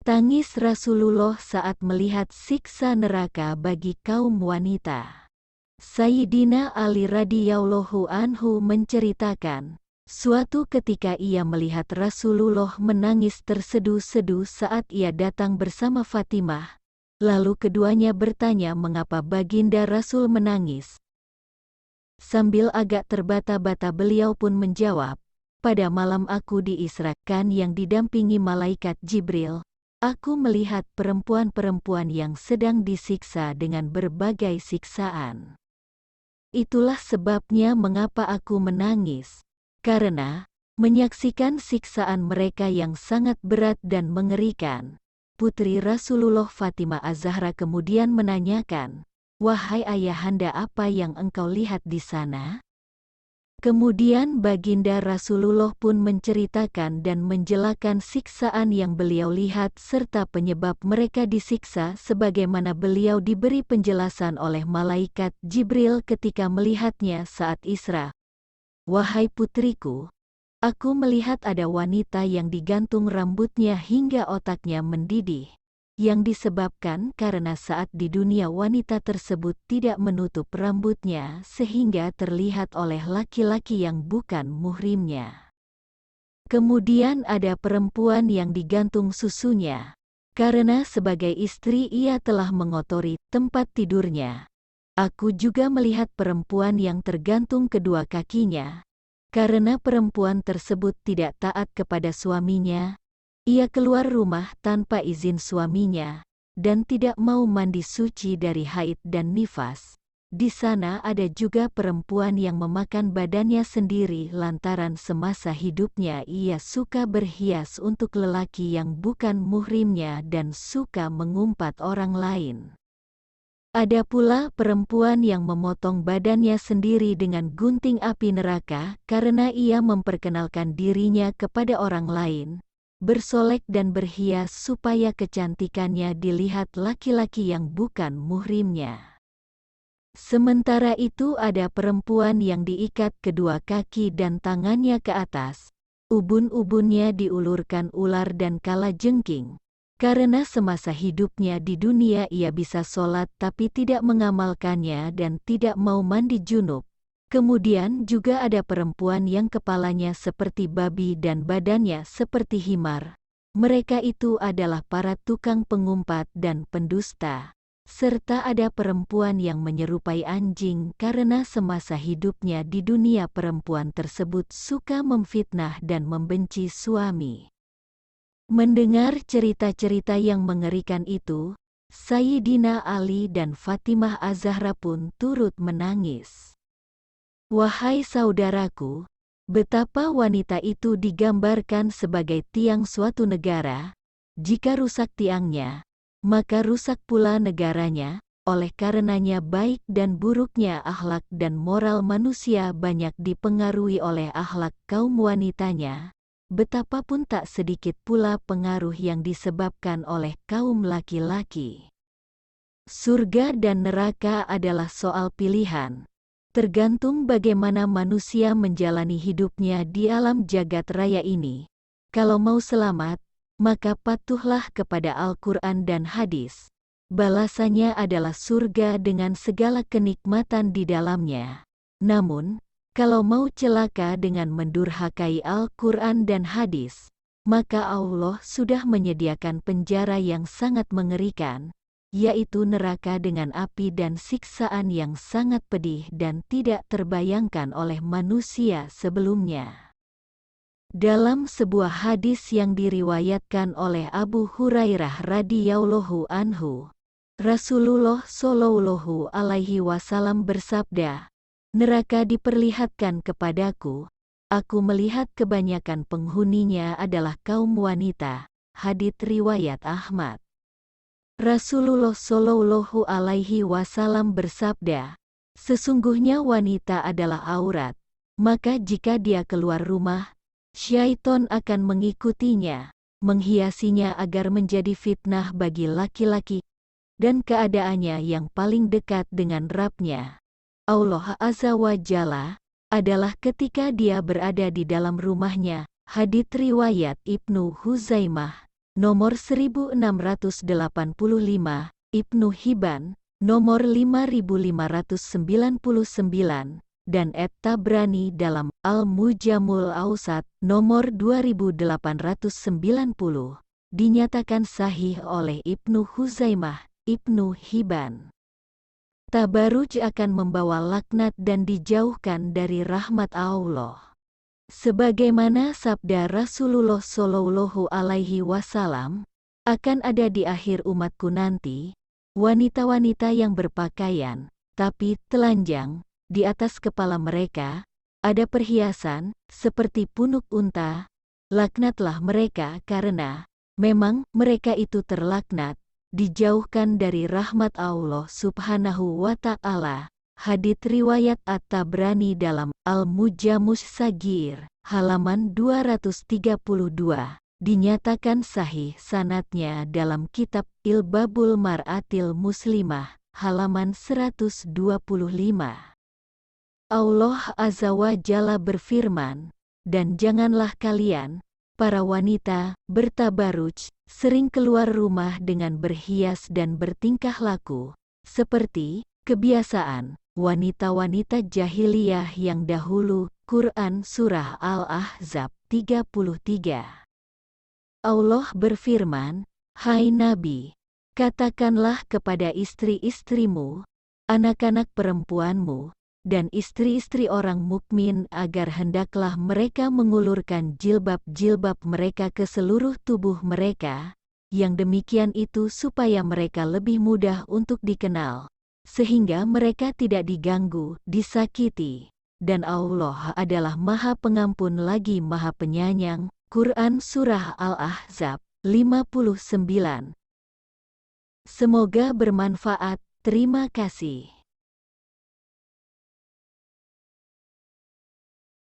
Tangis Rasulullah saat melihat siksa neraka bagi kaum wanita. Sayyidina Ali radhiyallahu anhu menceritakan, suatu ketika ia melihat Rasulullah menangis terseduh-seduh saat ia datang bersama Fatimah. Lalu keduanya bertanya mengapa baginda Rasul menangis. Sambil agak terbata-bata beliau pun menjawab, pada malam aku diisrakan yang didampingi malaikat Jibril. Aku melihat perempuan-perempuan yang sedang disiksa dengan berbagai siksaan. Itulah sebabnya mengapa aku menangis, karena menyaksikan siksaan mereka yang sangat berat dan mengerikan. Putri Rasulullah Fatimah Az-Zahra kemudian menanyakan, "Wahai ayahanda, apa yang engkau lihat di sana?" Kemudian baginda Rasulullah pun menceritakan dan menjelaskan siksaan yang beliau lihat serta penyebab mereka disiksa sebagaimana beliau diberi penjelasan oleh malaikat Jibril ketika melihatnya saat Isra. "Wahai putriku, aku melihat ada wanita yang digantung rambutnya hingga otaknya mendidih, yang disebabkan karena saat di dunia wanita tersebut tidak menutup rambutnya sehingga terlihat oleh laki-laki yang bukan muhrimnya. Kemudian ada perempuan yang digantung susunya, karena sebagai istri ia telah mengotori tempat tidurnya. Aku juga melihat perempuan yang tergantung kedua kakinya, karena perempuan tersebut tidak taat kepada suaminya. Ia keluar rumah tanpa izin suaminya, dan tidak mau mandi suci dari haid dan nifas. Di sana ada juga perempuan yang memakan badannya sendiri lantaran semasa hidupnya ia suka berhias untuk lelaki yang bukan muhrimnya dan suka mengumpat orang lain. Ada pula perempuan yang memotong badannya sendiri dengan gunting api neraka karena ia memperkenalkan dirinya kepada orang lain, bersolek dan berhias supaya kecantikannya dilihat laki-laki yang bukan muhrimnya. Sementara itu ada perempuan yang diikat kedua kaki dan tangannya ke atas, ubun-ubunnya diulurkan ular dan kalajengking, karena semasa hidupnya di dunia ia bisa sholat tapi tidak mengamalkannya dan tidak mau mandi junub. Kemudian juga ada perempuan yang kepalanya seperti babi dan badannya seperti himar. Mereka itu adalah para tukang pengumpat dan pendusta. Serta ada perempuan yang menyerupai anjing karena semasa hidupnya di dunia perempuan tersebut suka memfitnah dan membenci suami. Mendengar cerita-cerita yang mengerikan itu, Sayyidina Ali dan Fatimah Az-Zahra pun turut menangis. Wahai saudaraku, betapa wanita itu digambarkan sebagai tiang suatu negara. Jika rusak tiangnya, maka rusak pula negaranya. Oleh karenanya baik dan buruknya akhlak dan moral manusia banyak dipengaruhi oleh akhlak kaum wanitanya. Betapapun tak sedikit pula pengaruh yang disebabkan oleh kaum laki-laki. Surga dan neraka adalah soal pilihan. Tergantung bagaimana manusia menjalani hidupnya di alam jagat raya ini. Kalau mau selamat, maka patuhlah kepada Al-Quran dan hadis. Balasannya adalah surga dengan segala kenikmatan di dalamnya. Namun, kalau mau celaka dengan mendurhakai Al-Quran dan hadis, maka Allah sudah menyediakan penjara yang sangat mengerikan, yaitu neraka dengan api dan siksaan yang sangat pedih dan tidak terbayangkan oleh manusia sebelumnya. Dalam sebuah hadis yang diriwayatkan oleh Abu Hurairah radhiyallahu anhu, Rasulullah shallallahu alaihi wasallam bersabda, "Neraka diperlihatkan kepadaku, aku melihat kebanyakan penghuninya adalah kaum wanita." Hadits riwayat Ahmad. Rasulullah shallallahu alaihi wasallam bersabda, "Sesungguhnya wanita adalah aurat, maka jika dia keluar rumah, syaiton akan mengikutinya, menghiasinya agar menjadi fitnah bagi laki-laki, dan keadaannya yang paling dekat dengan Rabb-Nya, Allah Azza wa Jalla, adalah ketika dia berada di dalam rumahnya." Hadits riwayat Ibnu Huzaimah. nomor 1685, Ibnu Hibban, nomor 5599, dan At-Tabrani dalam Al-Mujamul Awsat, nomor 2890, dinyatakan sahih oleh Ibnu Huzaimah, Ibnu Hibban. Tabaruj akan membawa laknat dan dijauhkan dari rahmat Allah. Sebagaimana sabda Rasulullah Shallallahu Alaihi Wasallam, akan ada di akhir umatku nanti, wanita-wanita yang berpakaian, tapi telanjang, di atas kepala mereka, ada perhiasan, seperti punuk unta. Laknatlah mereka karena, memang mereka itu terlaknat, dijauhkan dari rahmat Allah Subhanahu wa Ta'ala. Hadits riwayat At-Tabrani dalam Al-Mujamus Sagir, halaman 232, dinyatakan sahih sanadnya dalam kitab Ilbabul Mar'atil Muslimah, halaman 125. Allah Azza wa Jalla berfirman, dan janganlah kalian, para wanita, bertabaruj, sering keluar rumah dengan berhias dan bertingkah laku, seperti kebiasaan wanita-wanita jahiliyah yang dahulu. Quran Surah Al-Ahzab 33. Allah berfirman, hai Nabi, katakanlah kepada istri-istrimu, anak-anak perempuanmu, dan istri-istri orang mukmin agar hendaklah mereka mengulurkan jilbab-jilbab mereka ke seluruh tubuh mereka, yang demikian itu supaya mereka lebih mudah untuk dikenal, sehingga mereka tidak diganggu, disakiti, dan Allah adalah Maha Pengampun lagi Maha Penyayang. Quran Surah Al-Ahzab 59. Semoga bermanfaat. Terima kasih.